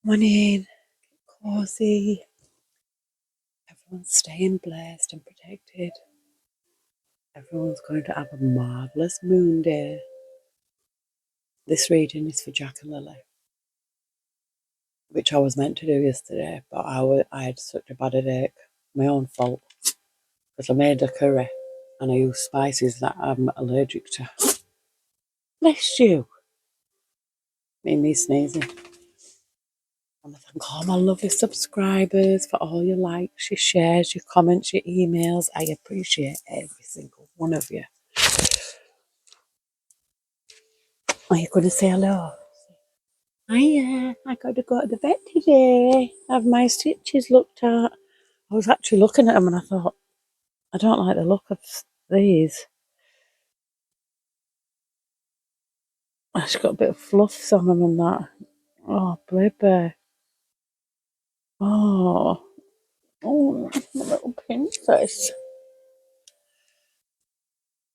Morning, cozy. Everyone's staying blessed and protected. Everyone's going to have a marvellous moon day. This reading is for Jack and Lily, which I was meant to do yesterday, but I had such a bad headache. My own fault, because I made a curry and I used spices that I'm allergic to. Bless you. Made me sneezing. And I thank all my lovely subscribers for all your likes, your shares, your comments, your emails. I appreciate every single one of you. Are you going to say hello? Hiya, I got to go to the vet today. Have my stitches looked at. I was actually looking at them and I thought, I don't like the look of these. She's got a bit of fluffs on them and that. Oh, baby. Oh, my little princess.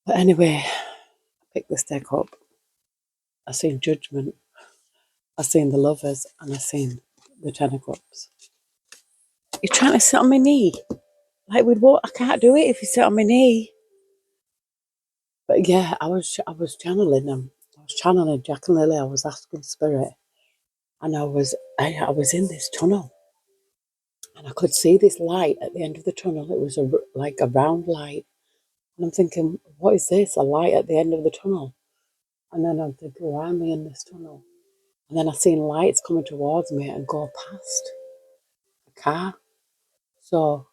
But anyway, I picked this deck up. I seen Judgment. I seen the Lovers and I seen the Ten of Cups. You're trying to sit on my knee. Like with what? I can't do it if you sit on my knee. But yeah, I was channeling them. I was channeling Jack and Lily. I was asking Spirit, and I was in this tunnel, and I could see this light at the end of the tunnel. It was like a round light, and I'm thinking, what is this? A light at the end of the tunnel? And then I'm thinking, why am I in this tunnel? And then I seen lights coming towards me and go past a car. So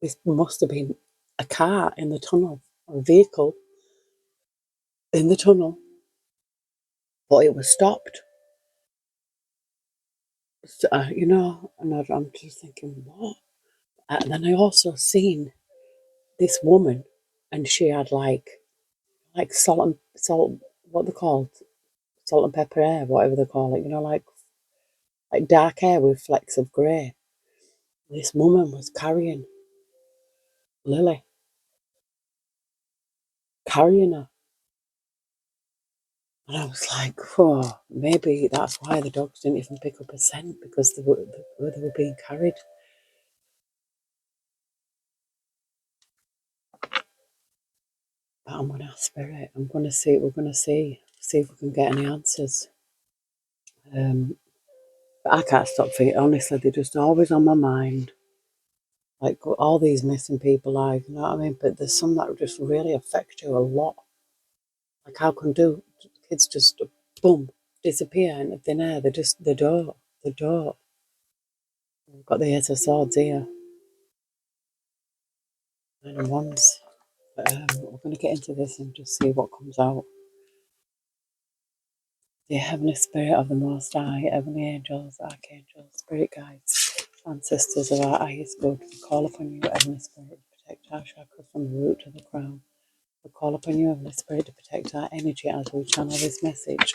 this must have been a car in the tunnel, a vehicle in the tunnel, but it was stopped. So, and I'm just thinking, what? And then I also seen this woman, and she had like salt, what they called, salt and pepper hair, whatever they call it. Like dark hair with flecks of grey. This woman was carrying Lily, carrying her, and I was like, oh, maybe that's why the dogs didn't even pick up a scent, because they were being carried. But I'm gonna ask Spirit. I'm gonna see. We're gonna see if we can get any answers. But I can't stop thinking. Honestly, they're just always on my mind. Like all these missing people lives, you know what I mean? But there's some that just really affect you a lot. Like how can kids just boom disappear into thin air? They're just the door. We've got the Ace of Swords here, and Wands. But we're going to get into this and just see what comes out. The Heavenly Spirit of the Most High, Heavenly Angels, Archangels, Spirit Guides, Ancestors of our highest good, we call upon you, Heavenly Spirit, to protect our chakras from the root to the crown. We call upon you, Heavenly Spirit, to protect our energy as we channel this message.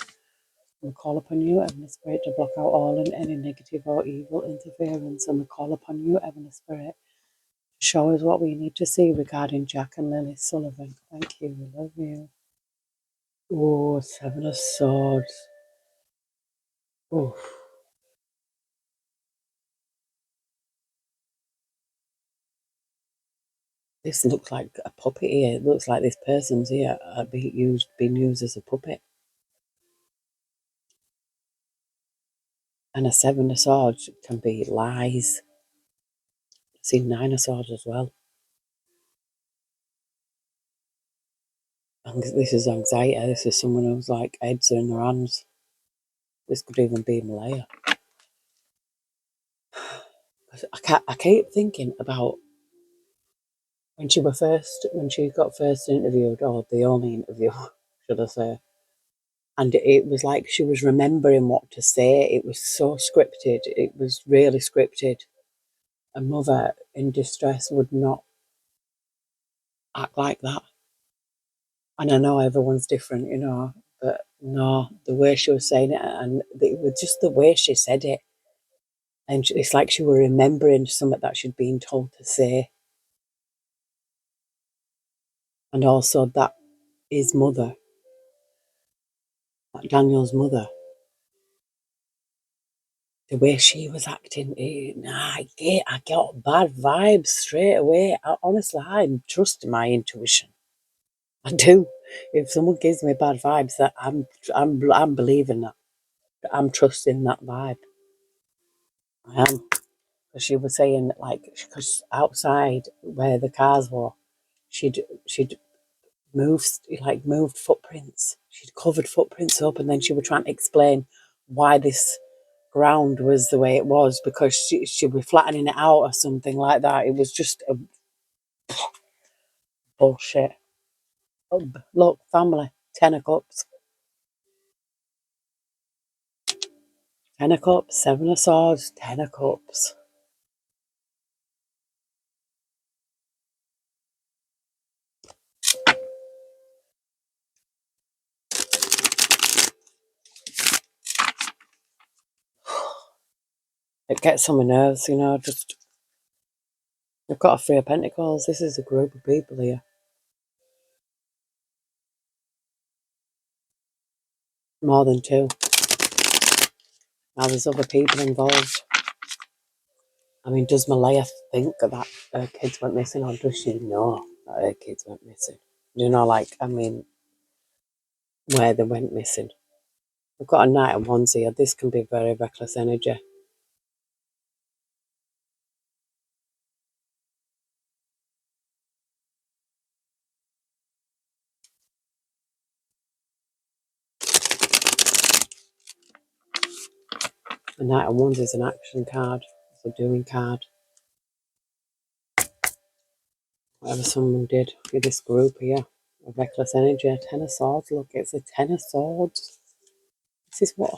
We call upon you, Heavenly Spirit, to block out all and any negative or evil interference. And we call upon you, Heavenly Spirit, to show us what we need to see regarding Jack and Lilly Sullivan. Thank you. We love you. Oh, Seven of Swords. Oh. This looks like a puppet here. It looks like this person's here being used as a puppet. And a Seven of Swords can be lies. I've seen Nine of Swords as well. And this is anxiety. This is someone who's like heads are in their hands. This could even be Malaya. I keep thinking about when she got first interviewed, or the only interview, should I say. And it was like she was remembering what to say. It was so scripted. It was really scripted. A mother in distress would not act like that. And I know everyone's different, but no, the way she was saying it, and it was just the way she said it. And it's like she was remembering something that she'd been told to say. And also that his mother, Daniel's mother, the way she was acting, I got bad vibes straight away. Honestly, I'm trusting my intuition. I do. If someone gives me bad vibes, that I'm believing that. I'm trusting that vibe. I am. Because she was saying like, because outside where the cars were, she'd moved footprints. She'd covered footprints up, and then she was trying to explain why this ground was the way it was because she was flattening it out or something like that. It was just a bullshit. Oh, look, family, 10 of cups, 10 of cups, 7 of swords, 10 of cups. It gets on my nerves, just I've got a 3 of Pentacles. This is a group of people here. More than 2. Now there's other people involved. I mean, does Malaya think that her kids went missing, or does she know that her kids went missing? Where they went missing. We've got a Knight of Wands here. This can be very reckless energy. The Knight of Wands is an action card. It's a doing card. Whatever someone did with this group here. A reckless energy. A 10 of Swords. Look, it's a 10 of Swords. This is what...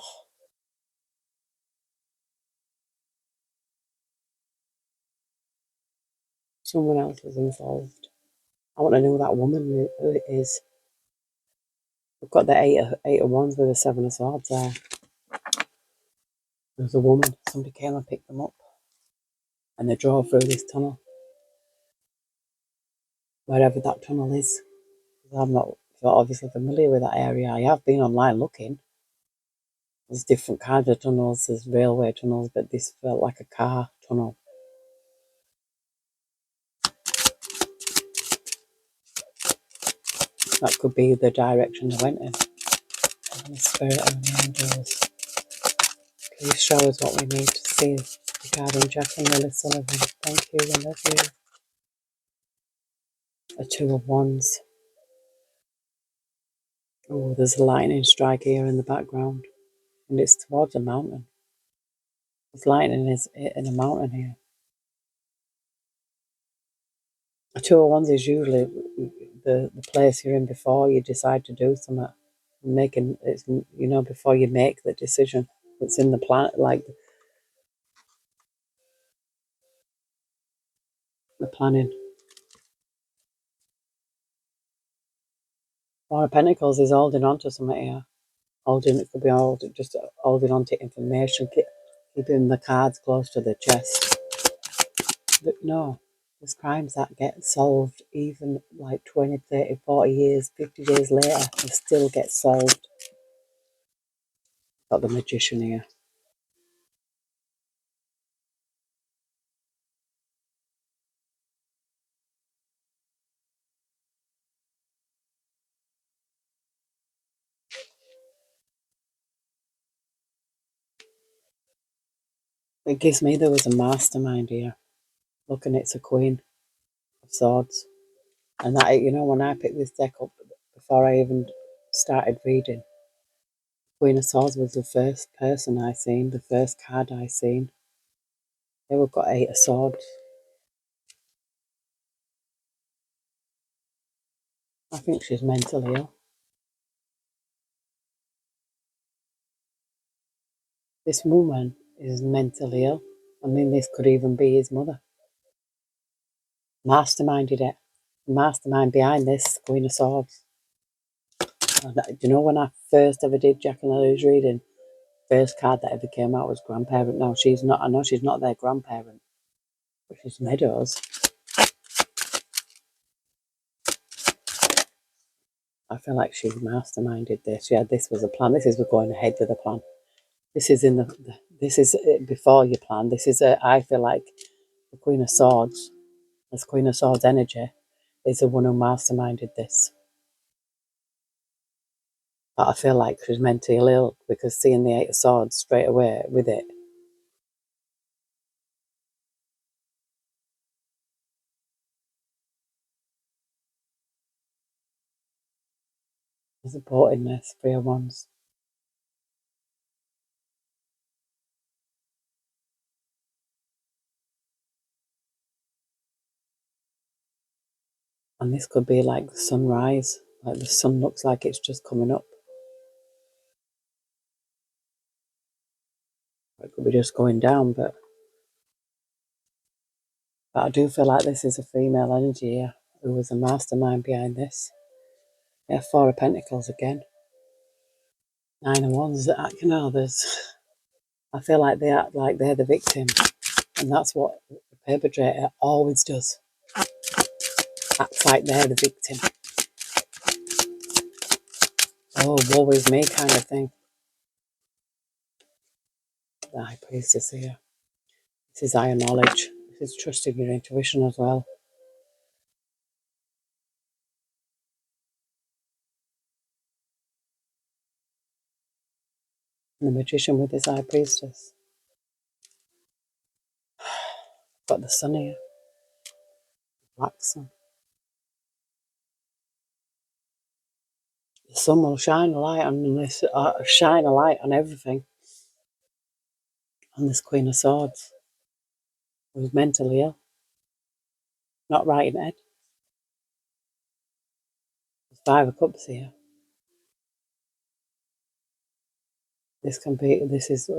Someone else is involved. I want to know who that woman is. We've got the eight of Wands with the 7 of Swords there. There's a woman. Somebody came and picked them up. And they drove through this tunnel. Wherever that tunnel is. I'm not obviously familiar with that area. I have been online looking. There's different kinds of tunnels. There's railway tunnels, but this felt like a car tunnel. That could be the direction they went in. And the spirit and angels, please show us what we need to see regarding Jack and Lilly Sullivan. Thank you, we love you. A 2 of Wands. Oh, there's a lightning strike here in the background, and it's towards a mountain. There's lightning is in a mountain here. A 2 of Wands is usually the place you're in before you decide to do something. It's before you make the decision. It's in the plan, like the planning. 4 of Pentacles is holding on to something here. It could be just holding on to information, keeping the cards close to the chest. But no, there's crimes that get solved even like 20, 30, 40 years, 50 years later, and still get solved. Got the Magician here. It gives me there was a mastermind here. Look, and it's a Queen of Swords. And that, when I picked this deck up, before I even started reading, Queen of Swords was the first person I seen, the first card I seen. They have got 8 of Swords. I think she's mentally ill. This woman is mentally ill. I mean, this could even be his mother. Masterminded it. The mastermind behind this, Queen of Swords. And when I first ever did Jack and Lily's reading, first card that ever came out was grandparent. Now she's not. I know she's not their grandparent, but she's Meadows. I feel like she masterminded this. Yeah, this was a plan. This is we're going ahead with a plan. This is in this is before your plan. This is I feel like the Queen of Swords, this Queen of Swords energy, is the one who masterminded this. But I feel like she's mentally ill because seeing the Eight of Swords straight away with it. Supporting this, Three of Wands. And this could be like the sunrise, like the sun looks like it's just coming up. It could be just going down, but I do feel like this is a female energy here who was a mastermind behind this. Yeah, Four of Pentacles again. Nine of Wands. I feel like they act like they're the victim, and that's what the perpetrator always does. Acts like they're the victim. Oh, woe is me kind of thing. The High Priestess here. This is higher knowledge. This is trusting your intuition as well. And the Magician with his High Priestess. Got the Sun here. Black Sun. The sun will shine a light on this. Shine a light on everything. On this Queen of Swords, who's mentally ill, not right in head. There's Five of Cups here. This is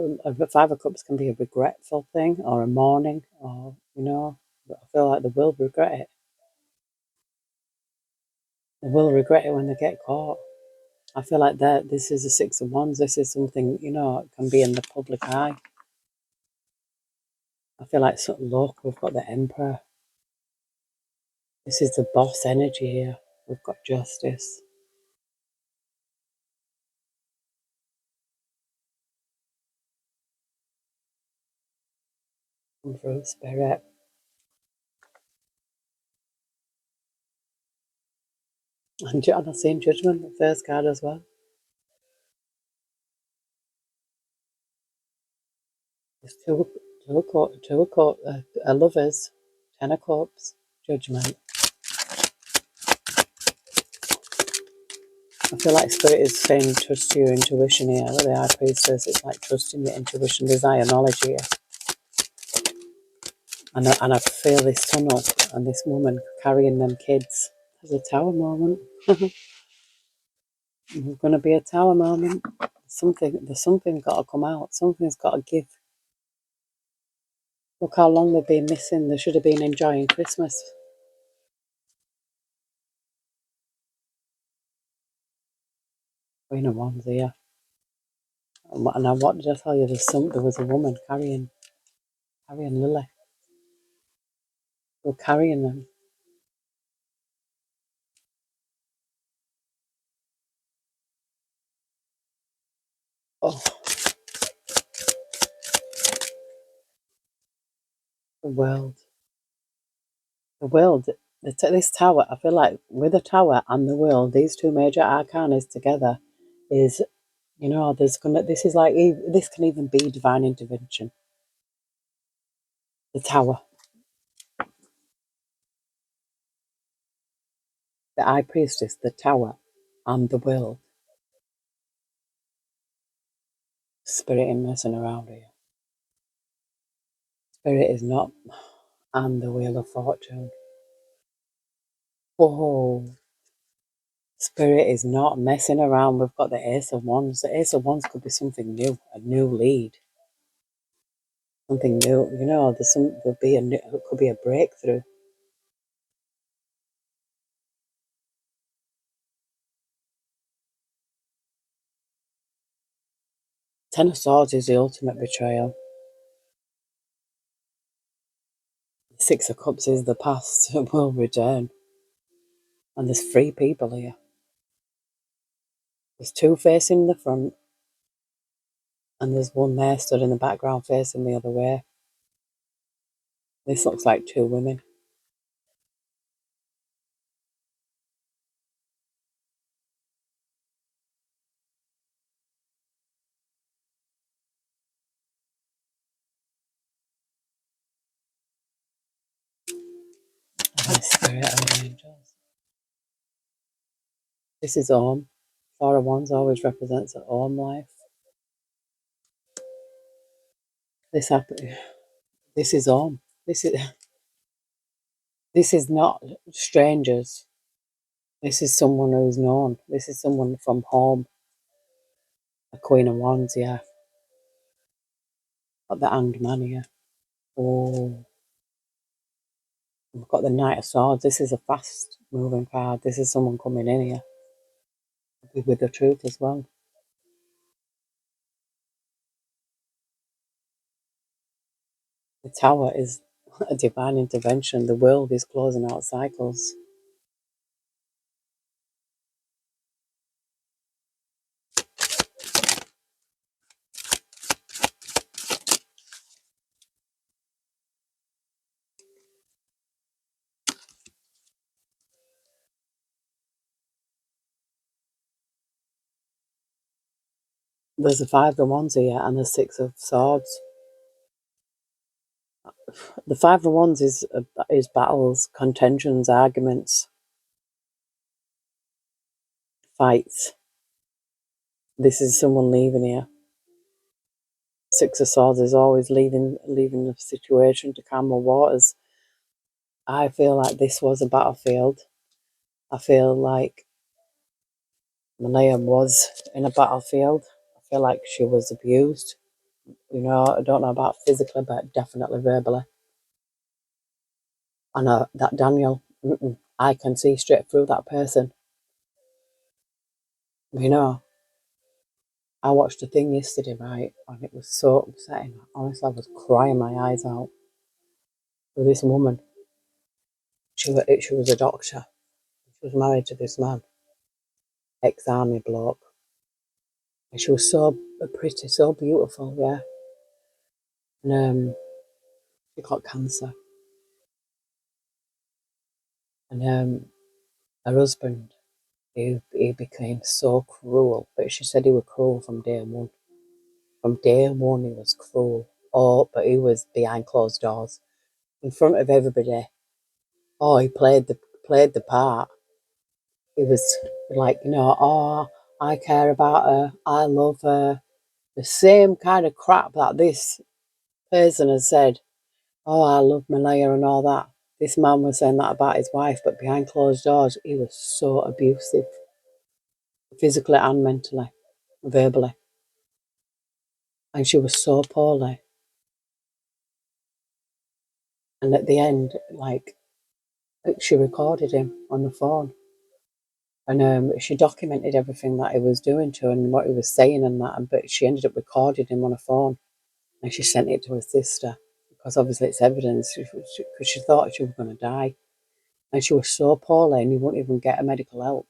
Five of Cups can be a regretful thing or a mourning, or I feel like they will regret it. They will regret it when they get caught. I feel like this is a Six of Wands. This is something it can be in the public eye. I feel like look, we've got the Emperor. This is the boss energy here. We've got Justice. Come through, Spirit. And I've seen Judgment, the first card as well. There's lovers, Ten of Cups, Judgment. I feel like Spirit is saying trust your intuition here. With the High Priestess, it's like trusting your intuition. There's higher knowledge here. And I feel this tunnel and this woman carrying them kids. There's a tower moment. There's going to be a tower moment. There's something got to come out. Something's got to give. Look how long they've been missing. They should have been enjoying Christmas. Queen of Wands here. And what did I tell you? There was a woman carrying Lily. They were carrying them. Oh, the world. The world. This tower, I feel like with the tower and the world, these two major arcanas together is, this can even be divine intervention. The tower. The High Priestess, the tower, and the world. Spirit ain't messing around here. Spirit is not. And the Wheel of Fortune. Whoa. Spirit is not messing around. We've got the Ace of Wands. The Ace of Wands could be something new, a new lead. Something new. It could be a breakthrough. Ten of Swords is the ultimate betrayal. Six of Cups is the past will return. And there's three people here. There's two facing the front, and there's one there stood in the background facing the other way. This looks like two women. Holy Spirit and angels. This is home. Four of Wands always represents a home life. This happened. This is home. This is not strangers. This is someone who's known. This is someone from home. A Queen of Wands, yeah. Got the Hanged Man here. Oh, we've got the Knight of Swords. This is a fast moving card. This is someone coming in here with the truth as well. The Tower is a divine intervention. The world is closing out cycles. There's a Five of Wands here and a Six of Swords. The Five of Wands is battles, contentions, arguments, fights. This is someone leaving here. Six of Swords is always leaving the situation to calmer waters. I feel like this was a battlefield. I feel like Malaya was in a battlefield. I feel like she was abused. You know, I don't know about physically, but definitely verbally. I know that Daniel, I can see straight through that person. You know, I watched a thing yesterday, right, and it was so upsetting. Honestly, I was crying my eyes out. With this woman, she was a doctor. She was married to this man, ex-army bloke, and she was so pretty, so beautiful, yeah. And she got cancer, and her husband, he became so cruel. But she said he was cruel from day one. From day one, he was cruel. Oh, but he was behind closed doors, in front of everybody. Oh, he played the part. He was like, you know, oh, I care about her, I love her. The same kind of crap that this person has said. Oh, I love Malaya and all that. This man was saying that about his wife, but behind closed doors, he was so abusive, physically and mentally, verbally. And she was so poorly. And at the end, like, she recorded him on the phone. And she documented everything that he was doing to her and what he was saying and that. But she ended up recording him on a phone. And she sent it to her sister because obviously it's evidence because she thought she was going to die. And she was so poorly and he wouldn't even get a medical help.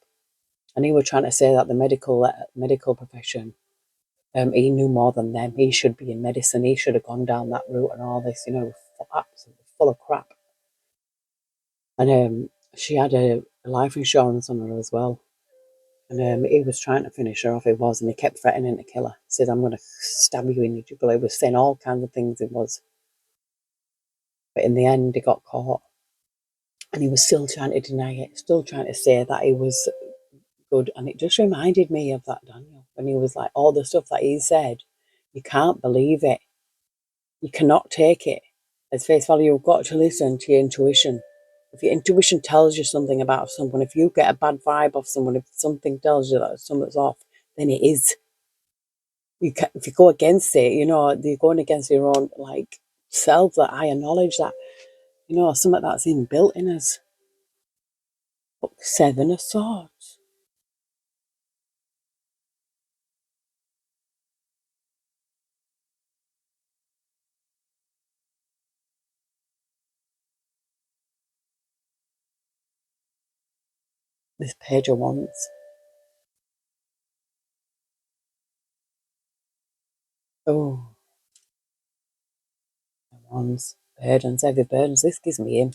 And he was trying to say that the medical profession, he knew more than them. He should be in medicine. He should have gone down that route and all this, you know, absolutely full of crap. And she had a life insurance on her as well. And he was trying to finish her off. He was, and he kept threatening to kill her. Said, "I'm going to stab you in your jugular." He was saying all kinds of things. It was, but in the end, he got caught, and he was still trying to deny it, still trying to say that he was good. And it just reminded me of that Daniel when he was like all the stuff that he said. You can't believe it. You cannot take it as face value. You've got to listen to your intuition. If your intuition tells you something about someone, if you get a bad vibe off someone, if something tells you that something's off, then it is. If you go against it, you know, you're going against your own like self, that higher knowledge, that, you know, something that's inbuilt in us. But Seven of Swords. This Page of Wands. Oh, ones, burdens, heavy burdens. This gives me him.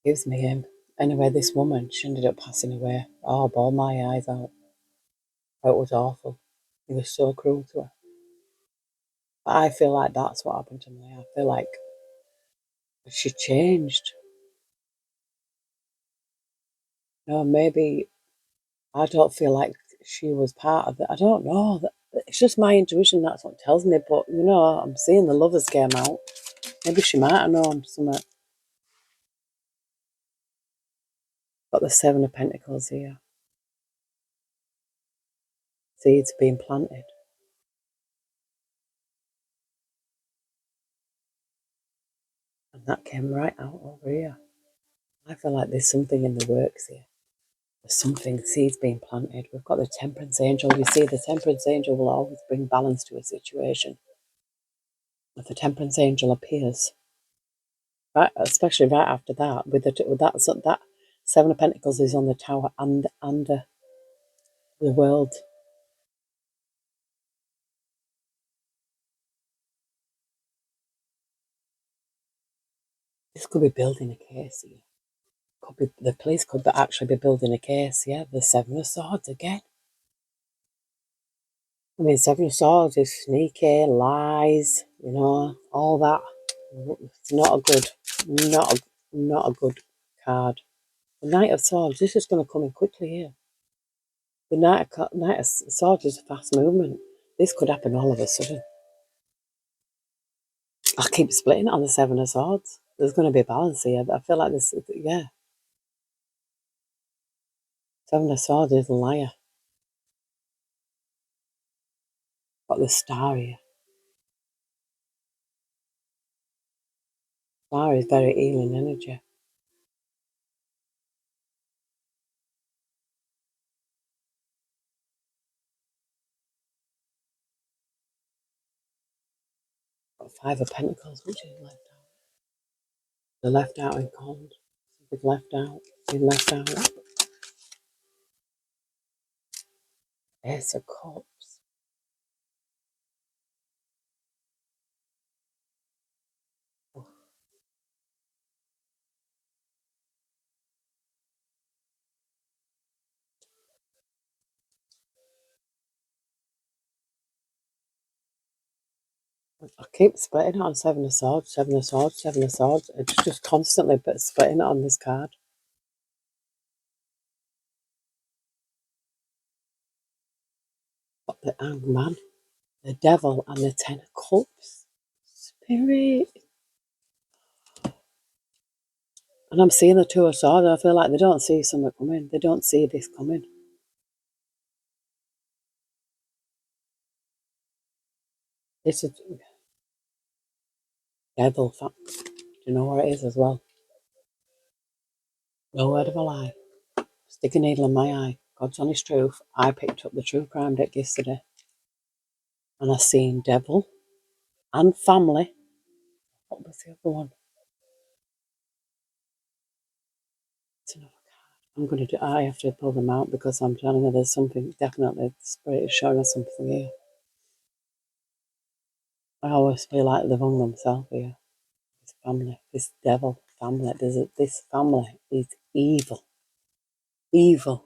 Gives me him. Anyway, this woman, she ended up passing away. Oh, I bawled my eyes out. It was awful. He was so cruel to her. But I feel like that's what happened to me. I feel like she changed. No, maybe I don't feel like she was part of it. I don't know. It's just my intuition. That's what tells me. But I'm seeing the lovers came out. Maybe she might have known something. Got the Seven of Pentacles here. Seeds being planted. And that came right out over here. I feel like there's something in the works here. There's something, seeds being planted. We've got the Temperance Angel. You see, the Temperance Angel will always bring balance to a situation. If the Temperance Angel appears, right, especially right after that, with that Seven of Pentacles is on the Tower and the World. This could be building a case here. Could be the police could actually be building a case. Yeah, the Seven of Swords again. I mean, Seven of Swords is sneaky, lies, all that. It's not a good card. The Knight of Swords, this is going to come in quickly here. The Knight of Swords is a fast movement. This could happen all of a sudden. I keep splitting it on the Seven of Swords. There's going to be a balance here. I feel like this, yeah. Seven of Swords is a liar. Got the Star here. Star is very healing energy. Got Five of Pentacles, which is left out. The left out in cold. Something left out. Been left out. Ace of Cups. I keep splitting it on Seven of Swords, Seven of Swords, Seven of Swords. It's just constantly splitting it on this card. Got the Hangman, the Devil, and the Ten of Cups. Spirit. And I'm seeing the Two of Swords. I feel like they don't see something coming. They don't see this coming. This is Devil. Do you know what it is as well? No word of a lie. Stick a needle in my eye. God's honest truth. I picked up the true crime deck yesterday. And I seen Devil and family. What was the other one? It's another card. I'm going to do. I have to pull them out because I'm telling you there's something. Definitely, the spirit is showing us something here. I always feel like they've hung themselves here. This family, this Devil family. This family is evil. Evil.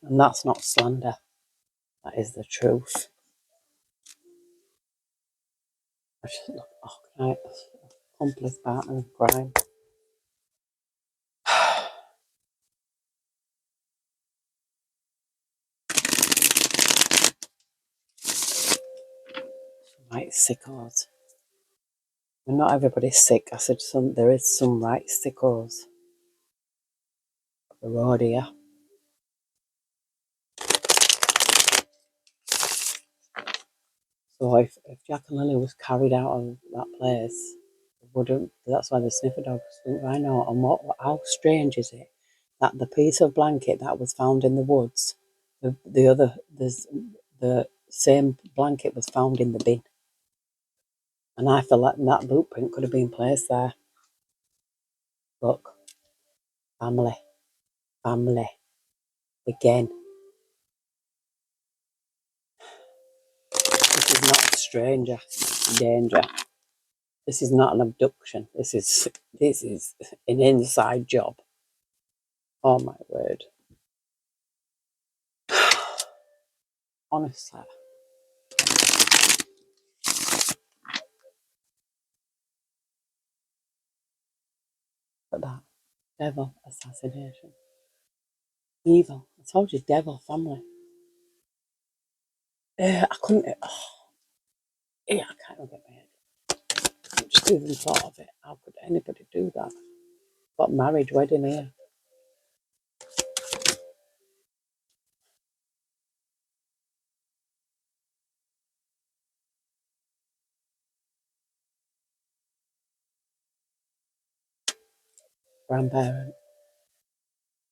And that's not slander. That is the truth. I just look. Oh, right. Accomplice, partner in crime. Right, sickos. And not everybody's sick. I said there is some right sickos. The road here. So if Jack and Lily was carried out of that place, wouldn't. That's why the sniffer dogs didn't rhino. And how strange is it that the piece of blanket that was found in the woods, the same blanket was found in the bin, and I feel like that blueprint could have been placed there. Look, Family. Family. Again. This is not a stranger danger. This is not an abduction. This is an inside job. Oh my word. Honestly. But that devil assassination. Evil. I told you, devil family. I couldn't. I can't even get my head. I just even thought of it. How could anybody do that? Got married, wedding here. Grandparent.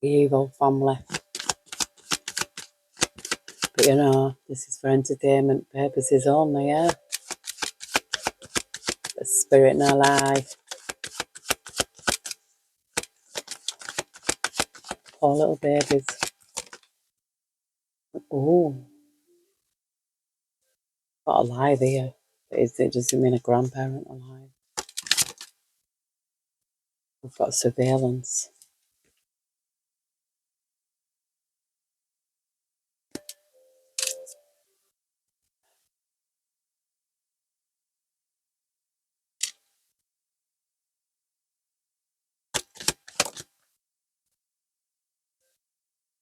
Evil family. But you know, this is for entertainment purposes only, yeah? The spirit in our life. Poor little babies. Oh, got alive here. It doesn't mean a grandparent alive. We've got surveillance.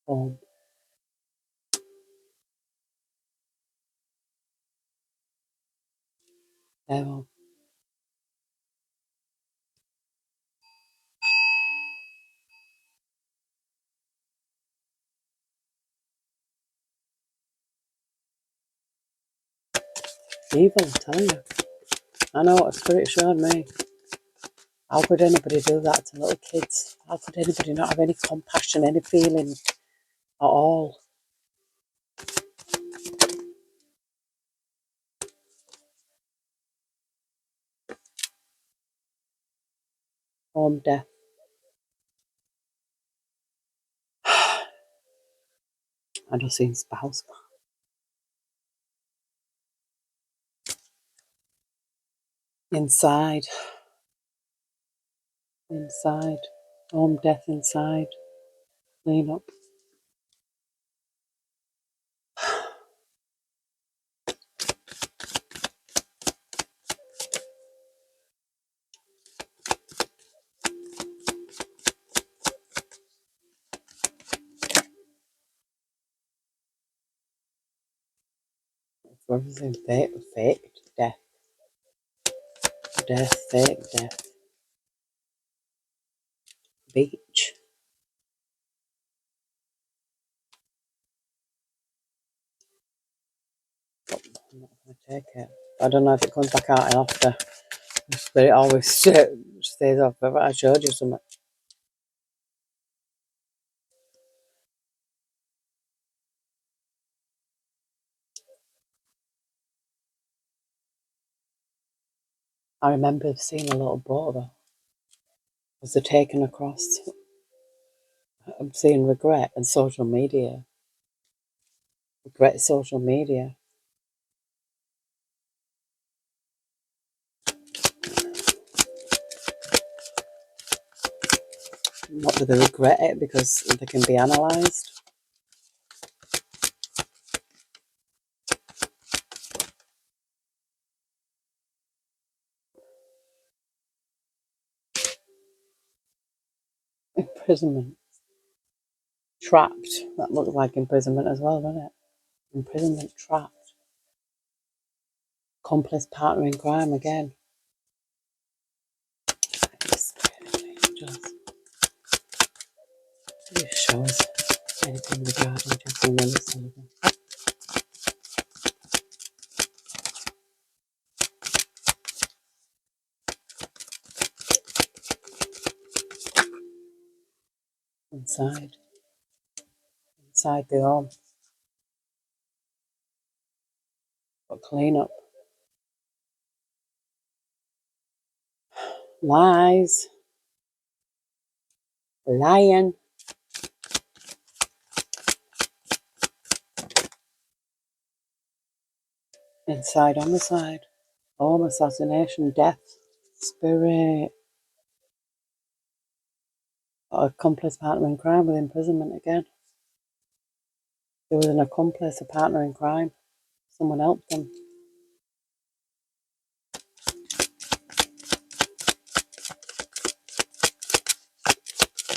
Home. Devil. Evil, I'm telling you. I know what spirit showed me. How could anybody do that to little kids? How could anybody not have any compassion, any feeling at all? Home death. I just seen spouse. Inside. Inside. Home death inside. Clean up. What was it? Fake death. Death, fake death. Beach. I'm not going to take it. I don't know if it comes back out after. But it always stays off. But I showed you something. I remember seeing a little boat though. Was they're taken across. I'm seeing regret and social media. Regret social media. What do they regret it? Because they can be analysed. Imprisonment. Trapped. That looks like imprisonment as well, doesn't it? Imprisonment, trapped. Accomplice, partner in crime again. Just show us anything regarding Jesse Lilly Sullivan. Inside. Inside the home. Got clean up. Lies. Lion. Inside, homicide. Home assassination, death. Spirit. Accomplice, partner in crime with imprisonment again. There was an accomplice, a partner in crime. Someone helped them.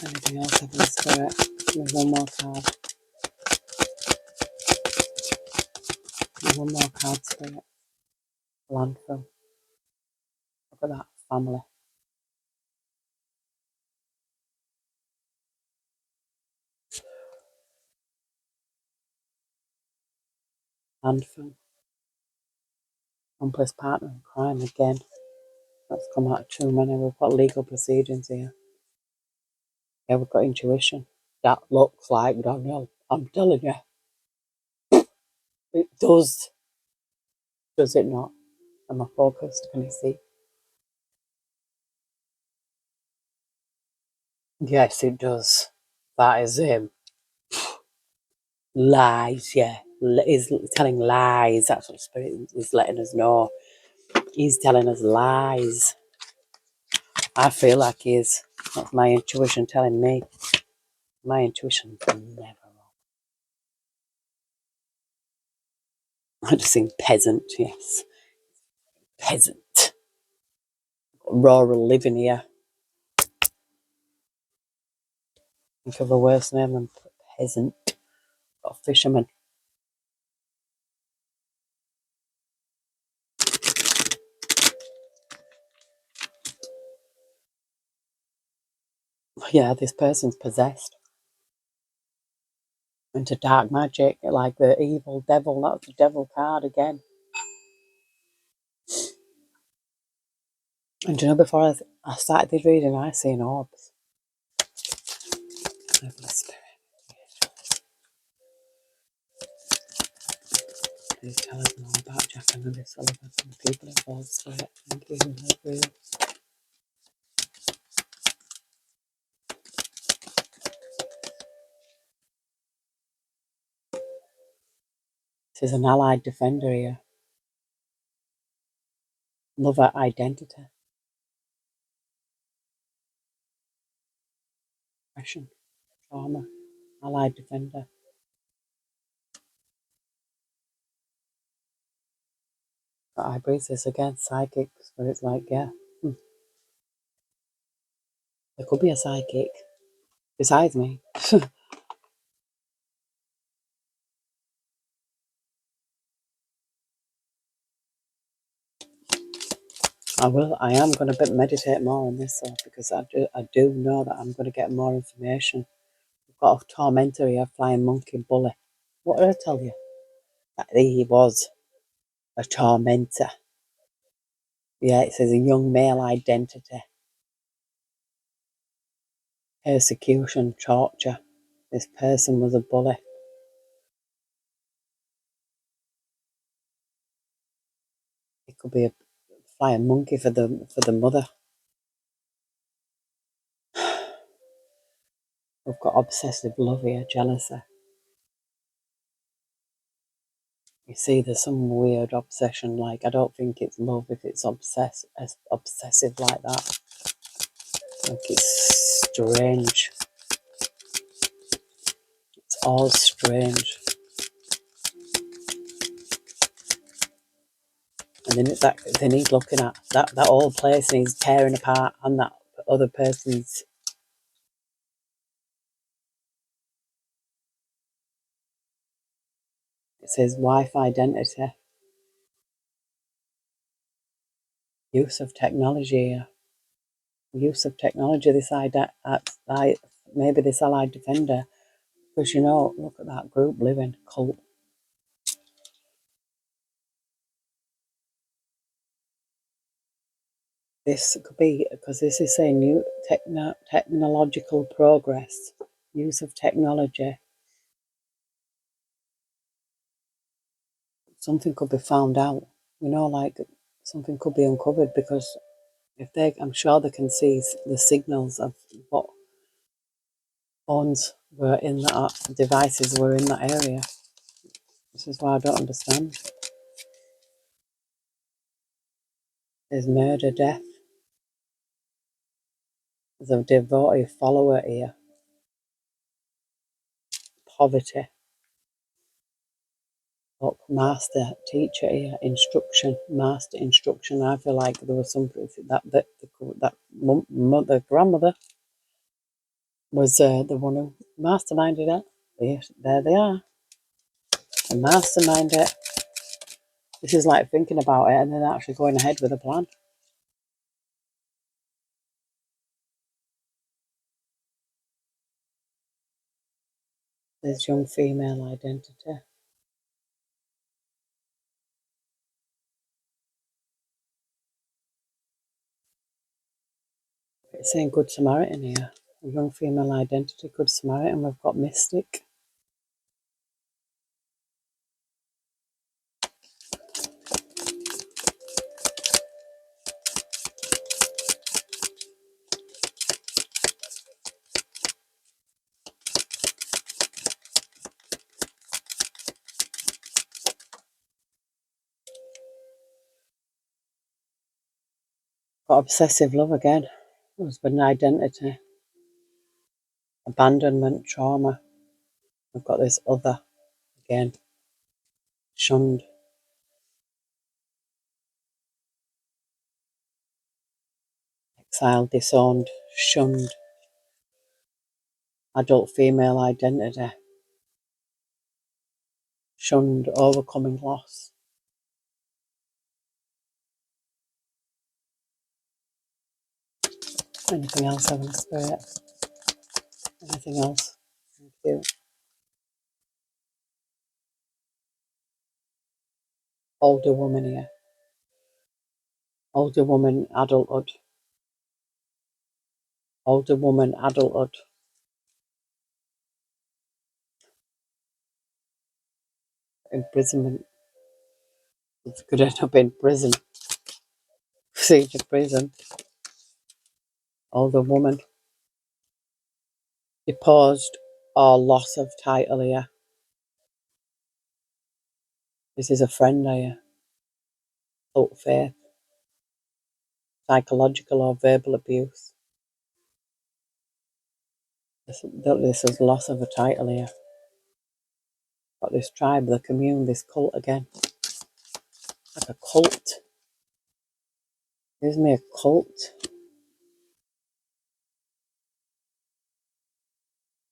Anything else Heavenly Spirit? Give me one more card. Give me one more card, Spirit. Landfill. Look at that family. Landfill. Accomplice, partner in crime again. That's come out too many. We've got legal proceedings here. Yeah, we've got intuition. That looks like Daniel. I'm telling you. It does. Does it not? Am I focused? Can you see? Yes, it does. That is him. Lies, yeah. He's telling lies. That's what Spirit is letting us know. He's telling us lies. I feel like he is. That's my intuition telling me. My intuition's never wrong. I just think peasant, yes. Peasant. Rural living here. Think of a worse name than peasant. Got a fisherman. Yeah, this person's possessed into dark magic, like the evil devil. That's the devil card again. And you know, before I started this reading, I seen orbs. Please tell us more about Jack and Lilly Sullivan and the people involved. Spirit, thank you. Love you. This is an allied defender here. Lover identity. Depression. Trauma. Allied defender. But I breathe this again. Psychic. Spirit's like, yeah. There could be a psychic besides me. I am going to meditate more on this though, because I do know that I'm going to get more information. We've got a tormentor here, flying monkey bully. What did I tell you? That he was a tormentor. Yeah, it says a young male identity. Persecution, torture. This person was a bully. It could be a flying monkey for the mother. We've got obsessive love here, jealousy. You see, there's some weird obsession. Like, I don't think it's love if it's obsessive like that. Like, it's strange. It's all strange. And then it's that. Then he's looking at that old place and he's tearing apart on that other person's. It says wife identity. Use of technology. Use of technology. Maybe this allied defender. Because you know, look at that group living cult. This could be because this is saying new technological progress, use of technology. Something could be found out. You know, like something could be uncovered because I'm sure they can see the signals of what phones were in that, devices were in that area. This is why I don't understand. There's murder, death. There's a devotee follower here. Poverty. Look, master, teacher here. Instruction, master, instruction. I feel like there was something that mother, grandmother was the one who masterminded it. There they are. A mastermind it. This is like thinking about it and then actually going ahead with a plan. There's young female identity. It's saying Good Samaritan here. A young female identity, Good Samaritan. We've got mystic. Got obsessive love again. Husband identity. Abandonment, trauma. We've got this other again. Shunned. Exiled, disowned, shunned. Adult female identity. Shunned, overcoming loss. Anything else, Heavenly Spirit? Anything else? Thank you. Older woman here. Older woman, adulthood. Older woman, adulthood. Imprisonment. It could end up in prison. Siege of prison. Older woman. Deposed or loss of title here. This is a friend here. Cult faith. Psychological or verbal abuse. This is loss of a title here. Got this tribe, the commune, this cult again. Like a cult. Gives me a cult.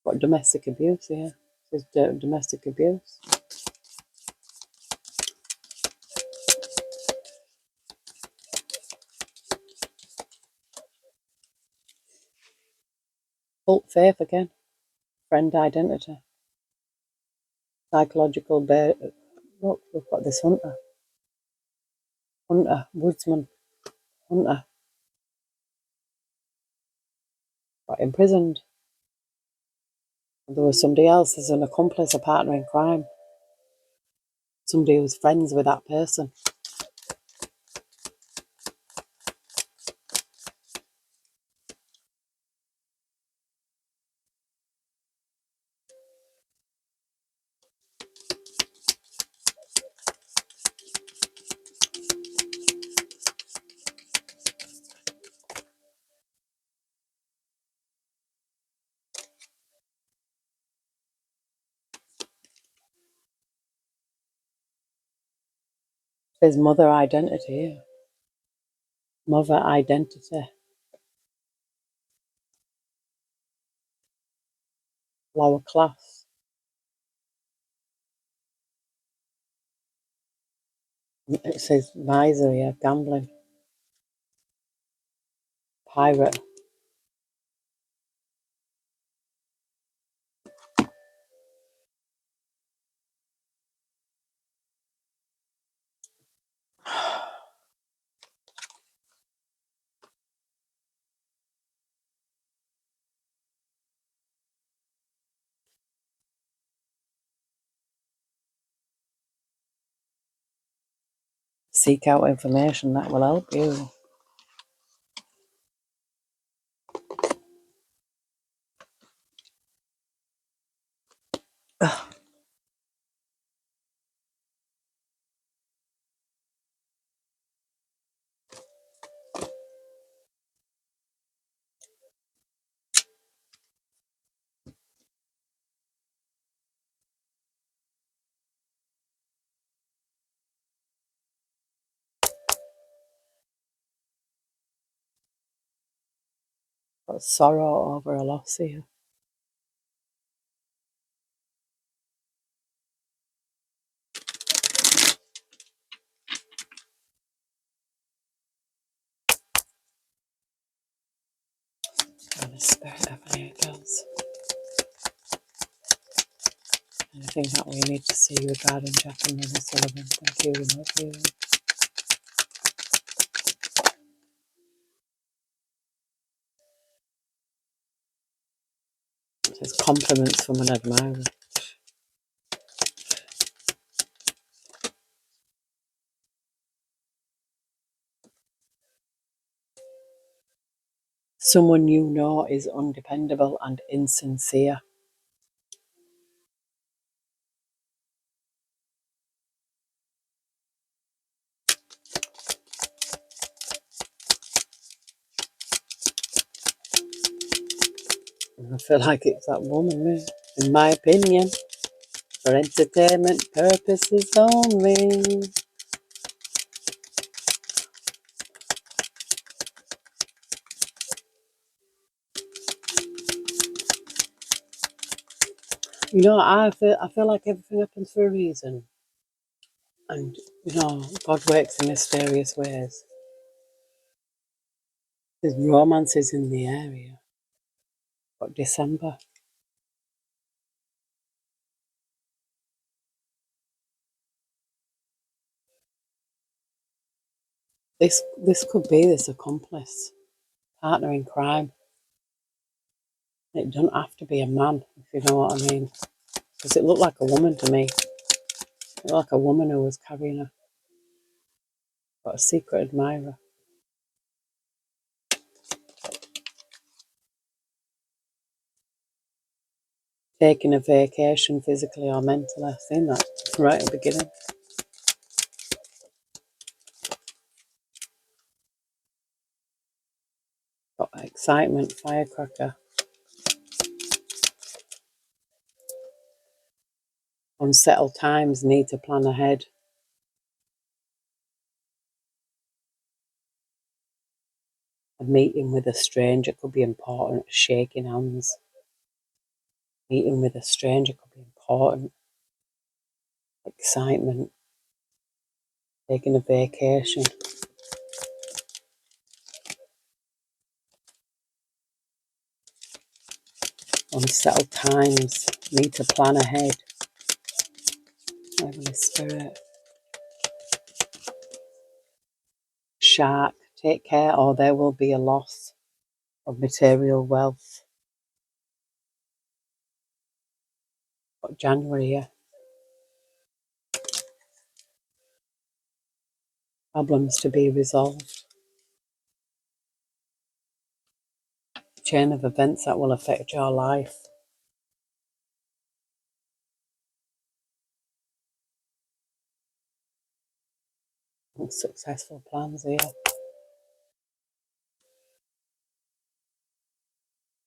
Got domestic abuse here. This is domestic abuse. Cult faith again. Friend identity. Psychological bear. Look, we've got this hunter. Hunter, woodsman, hunter. Got imprisoned. There was somebody else as an accomplice, a partner in crime. Somebody who was friends with that person. There's mother identity here. Mother identity. Lower class. It says miser here, gambling. Pirate. Seek out information that will help you. Ugh. Got sorrow over a loss here. And the spirit of any girls. Anything that we need to see regarding Jack and Lilly Sullivan. Thank you, remote viewing. It says compliments from an admirer. Someone you know is undependable and insincere. And I feel like it's that woman, really. In my opinion, for entertainment purposes only. You know, I feel like everything happens for a reason. And, you know, God works in mysterious ways. There's romances in the area. But December. This could be this accomplice, partner in crime. It doesn't have to be a man, if you know what I mean. Because it looked like a woman to me. It looked like a woman who was carrying her. Got a secret admirer. Taking a vacation physically or mentally. I've seen that right at the beginning. Got excitement, firecracker. Unsettled times, need to plan ahead. A meeting with a stranger could be important. Shaking hands. Meeting with a stranger could be important. Excitement. Taking a vacation. Unsettled times, need to plan ahead. Heavenly Spirit. Shark, take care or there will be a loss of material wealth. Got January here. Problems to be resolved. Chain of events that will affect your life. Successful plans here.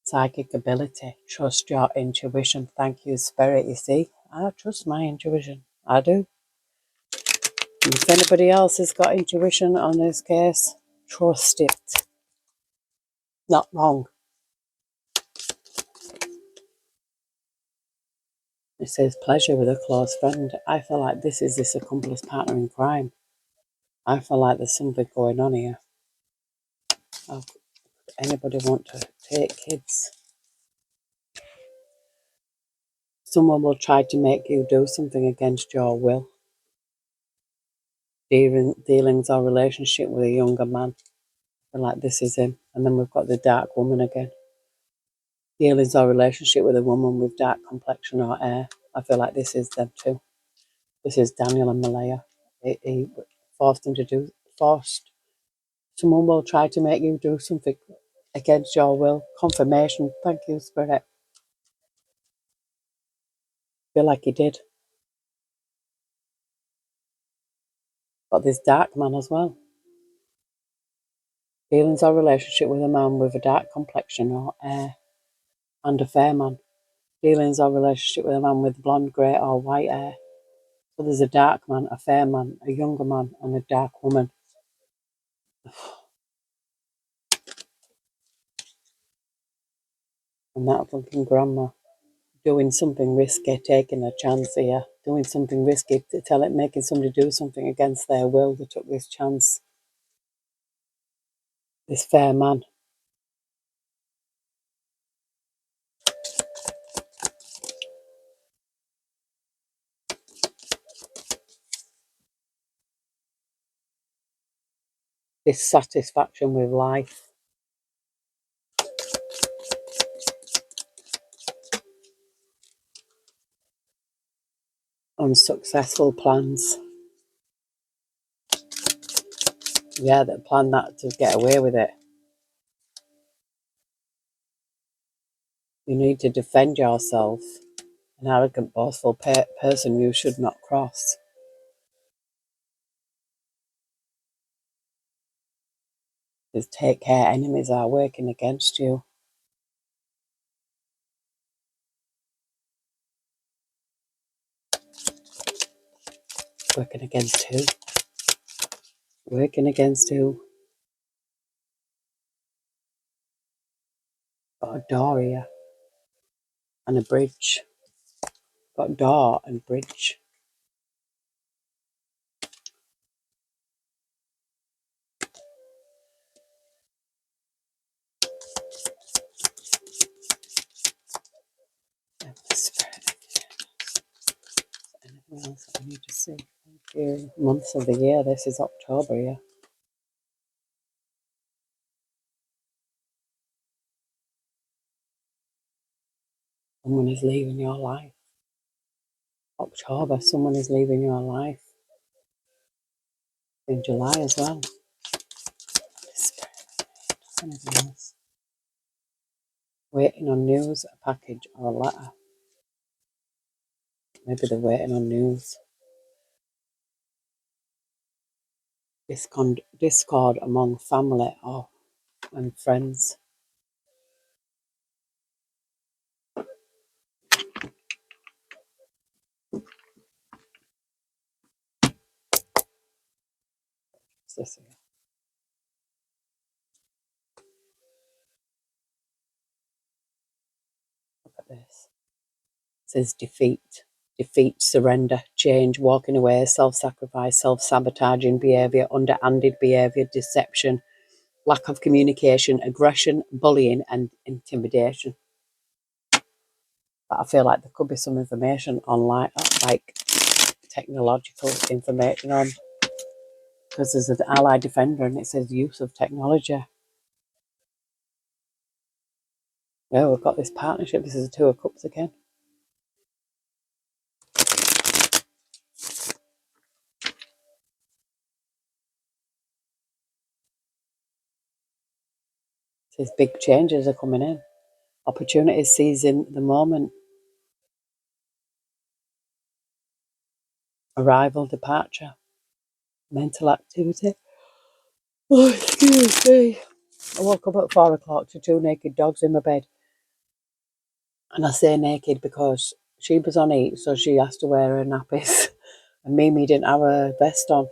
Psychic ability. Trust your intuition. Thank you, Spirit. You see, I trust my intuition. I do. And if anybody else has got intuition on this case, trust it. Not wrong. It says pleasure with a close friend. I feel like this is this accomplice partner in crime. I feel like there's something going on here. Oh, anybody want to take kids? Someone will try to make you do something against your will. Dealings or relationship with a younger man. I feel like this is him. And then we've got the dark woman again. Dealings or relationship with a woman with dark complexion or hair. I feel like this is them too. This is Daniel and Malaya. He forced them to do, forced. Someone will try to make you do something against your will. Confirmation. Thank you, Spirit. Feel like he did. But this dark man as well. Feelings or relationship with a man with a dark complexion or hair and a fair man. Feelings or relationship with a man with blonde, grey or white hair. So there's a dark man, a fair man, a younger man and a dark woman. And that fucking grandma doing something risky, taking a chance here, doing something risky to tell it, making somebody do something against their will. They took this chance. This fair man. Dissatisfaction with life. Unsuccessful plans. Yeah, that plan that to get away with it. You need to defend yourself. An arrogant, boastful person you should not cross. Just take care, enemies are working against you. Working against who? Working against who? Got a door here. And a bridge. Got a door and bridge. Anything else that I need to see? Thank you. Months of the year. This is October, yeah. Someone is leaving your life. October, someone is leaving your life. In July as well. Anything else? Waiting on news, a package or a letter. Maybe they're waiting on news. Discord among family or and friends. What's this here? Look at this. It says defeat. Defeat, surrender, change, walking away, self-sacrifice, self-sabotaging behaviour, underhanded behaviour, deception, lack of communication, aggression, bullying and intimidation. But I feel like there could be some information online, like technological information on, because there's an allied defender and it says use of technology. Yeah, we've got this partnership. This is a Two of Cups again. It says big changes are coming in. Opportunities seizing the moment. Arrival, departure. Mental activity. Oh, excuse me. I woke up at 4 o'clock to two naked dogs in my bed. And I say naked because she was on eat, so she has to wear her nappies. And Mimi didn't have a vest on.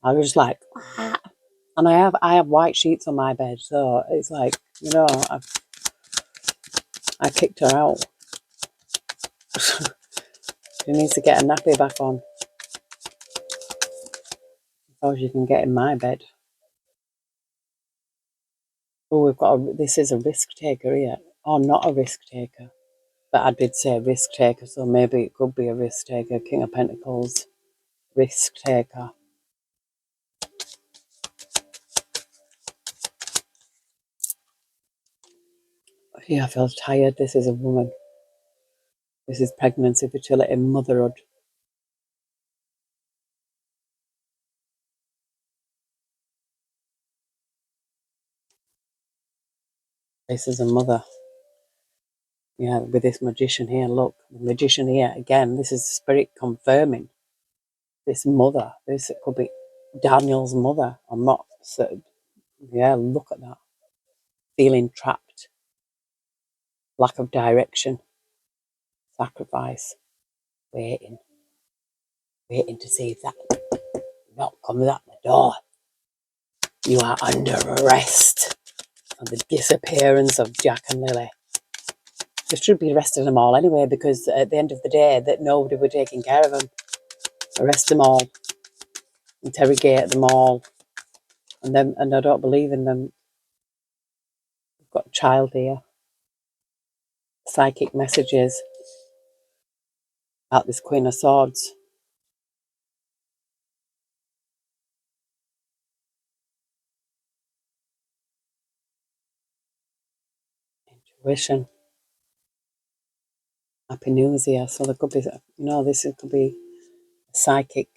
I was like, ah. And I have white sheets on my bed, so it's like, I kicked her out. She needs to get a nappy back on so she can get in my bed. Oh, this is a risk taker here. Oh, not a risk taker. But I did say risk taker, so maybe it could be a risk taker. King of Pentacles, risk taker. Yeah, I feel tired. This is a woman. This is pregnancy, fertility, motherhood. This is a mother. Yeah, with this magician here, look, the magician here, again, this is spirit confirming this mother. This could be Daniel's mother. I'm not certain. Yeah, look at that. Feeling trapped, lack of direction, sacrifice, waiting, waiting to see if that knock comes at the door. You are under arrest for the disappearance of Jack and Lily. They should be arresting them all anyway, because at the end of the day, that nobody were taking care of them. Arrest them all, interrogate them all, and I don't believe in them. We've got a child here. Psychic messages about this Queen of Swords. Intuition. Happy News here. So there could be, this could be a psychic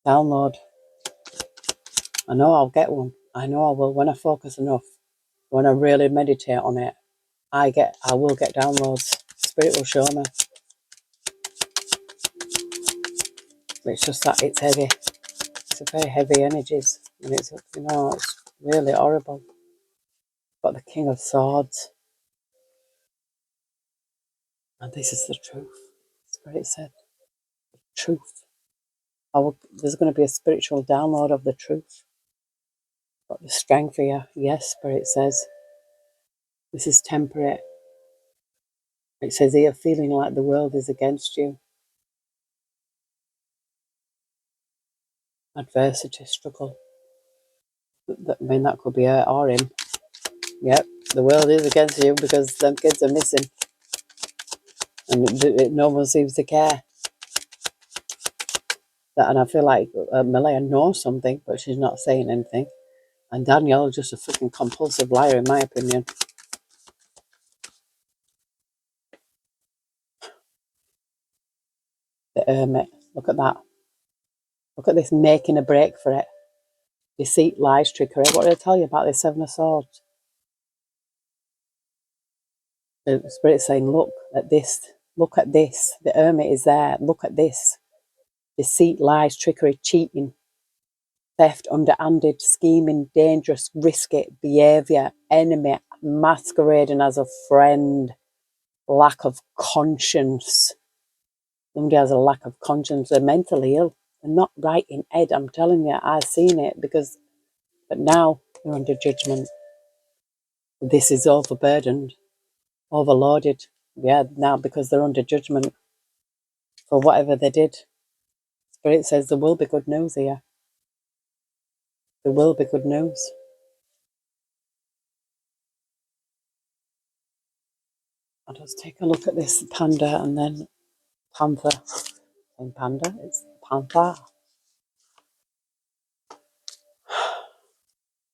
download. I know I'll get one. I know I will. When I focus enough, when I really meditate on it, I will get downloads. Spirit will show me. It's just that it's heavy. It's a very heavy energies, and it's really horrible. Got the King of Swords, and this is the truth. Spirit said, truth. There's going to be a spiritual download of the truth. Got the strength here. Yes, Spirit says this is temporary. It says here, feeling like the world is against you. Adversity, struggle. That could be her or him. Yep, the world is against you because them kids are missing, and no one seems to care. And I feel like Malaya knows something, but she's not saying anything. And Danielle is just a fucking compulsive liar, in my opinion. The hermit. Look at that. Look at this, making a break for it. Deceit, lies, trickery. What did I tell you about this Seven of Swords? The Spirit's saying, look at this. Look at this. The hermit is there. Look at this. Deceit, lies, trickery, cheating, theft, underhanded, scheming, dangerous, risky behaviour, enemy, masquerading as a friend, lack of conscience. Somebody has a lack of conscience. They're mentally ill. They're not right in head. I'm telling you, I've seen it but now they're under judgment. This is overburdened, overloaded. Yeah, now because they're under judgment for whatever they did. Spirit says there will be good news here. There will be good news. I'll just take a look at this panda and then panther. And panda, it's panther.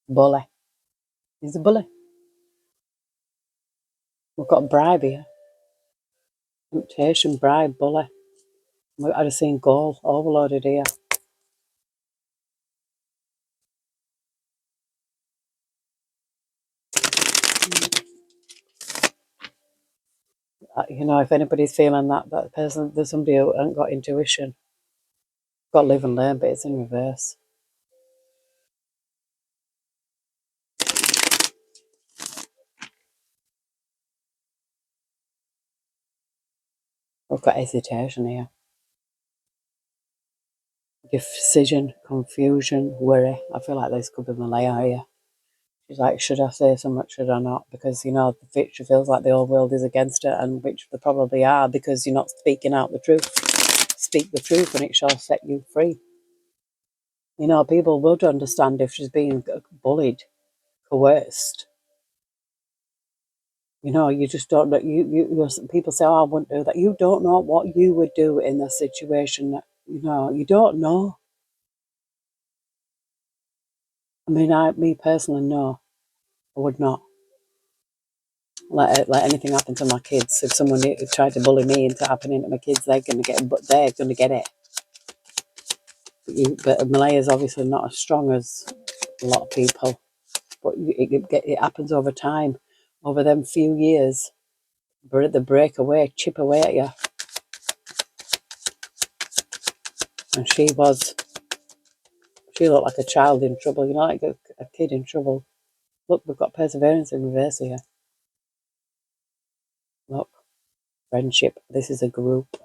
Bully. He's a bully. We've got bribe here. Temptation, bribe, bully. I'd have seen gold overloaded here. If anybody's feeling that person, there's somebody who hasn't got intuition. Got to live and learn, but it's in reverse. We've got hesitation here. Decision, confusion, worry. I feel like this could be Malaya here. She's like, should I say so much, should I not? Because, the future feels like the whole world is against her, and which they probably are, because you're not speaking out the truth. Speak the truth and it shall set you free. People would understand if she's being bullied, coerced. You just don't know. People say, oh, I wouldn't do that. You don't know what you would do in a situation. You don't know. I mean, me personally, no, I would not let anything happen to my kids. If someone tried to bully me into happening to my kids, they're going to get it. But Malaya's obviously not as strong as a lot of people. But it happens over time. over them few years, the break away, chip away at you. And she looked like a child in trouble, like a kid in trouble. Look, we've got perseverance in reverse here. Look, friendship. This is a group.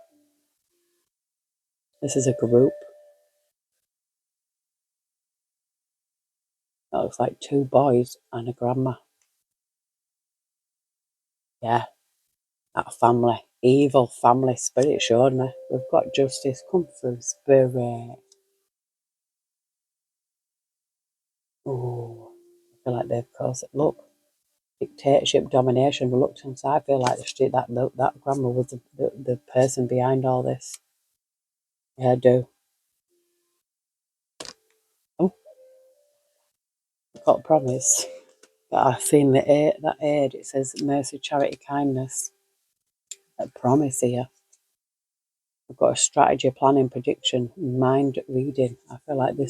This is a group. That looks like two boys and a grandma. Yeah, that family. Evil family spirit showed me. We've got justice. Come through, spirit. Oh, I feel like they've caused it. Look, dictatorship, domination, reluctance. I feel like that grandma was the person behind all this. Yeah, I do. Oh, I've got a promise. But I've seen that aid. It says mercy, charity, kindness. A promise here. I've got a strategy, planning, prediction, mind reading. I feel like there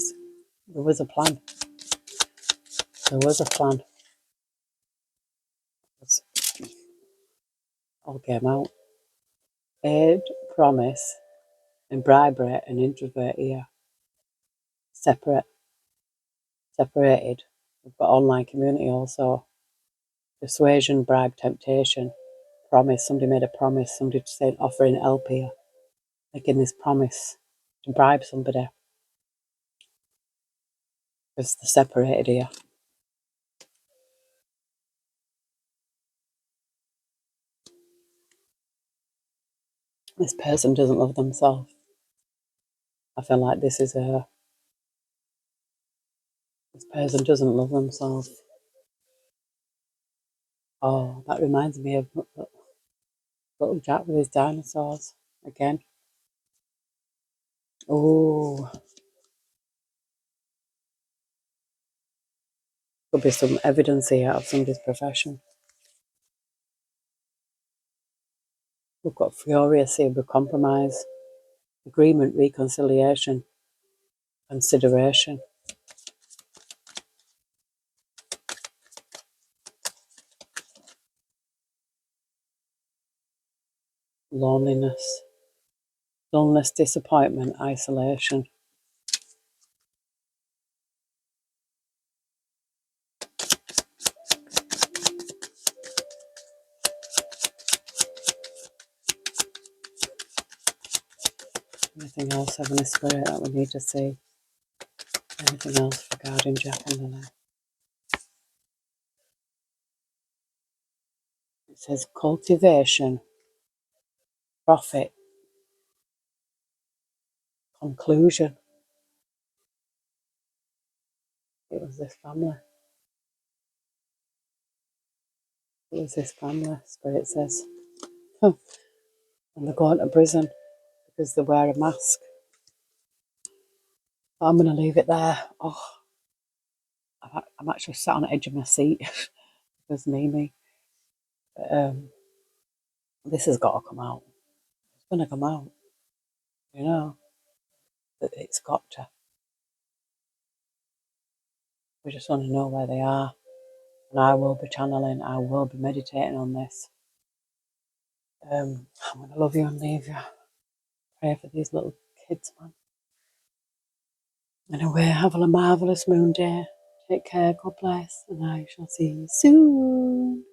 was a plan. There was a plan. It's all came out. Aid, promise, and bribery and introvert here. Separated. We've got online community also. Persuasion, bribe, temptation, promise. Somebody made a promise. Somebody said offering help here. Making this promise to bribe somebody. Because they're separated here. This person doesn't love themselves. I feel like this person doesn't love themselves. Oh, that reminds me of little Jack with his dinosaurs again. Oh, could be some evidence here of somebody's profession. We've got furious here with compromise, agreement, reconciliation, consideration, loneliness, disappointment, isolation. Anything else, Heavenly Spirit, that we need to see? Anything else regarding Jack and Lily? It says cultivation, profit, conclusion. It was this family. It was this family, Spirit says. And they're going to prison because they wear a mask. But I'm going to leave it there. Oh, I'm actually sat on the edge of my seat because Mimi. This has got to come out. It's going to come out. You know, it's got to. We just want to know where they are. And I will be channeling, I will be meditating on this. I'm going to love you and leave you. Pray for these little kids, man. Anyway, have a marvellous moon day. Take care, God bless, and I shall see you soon.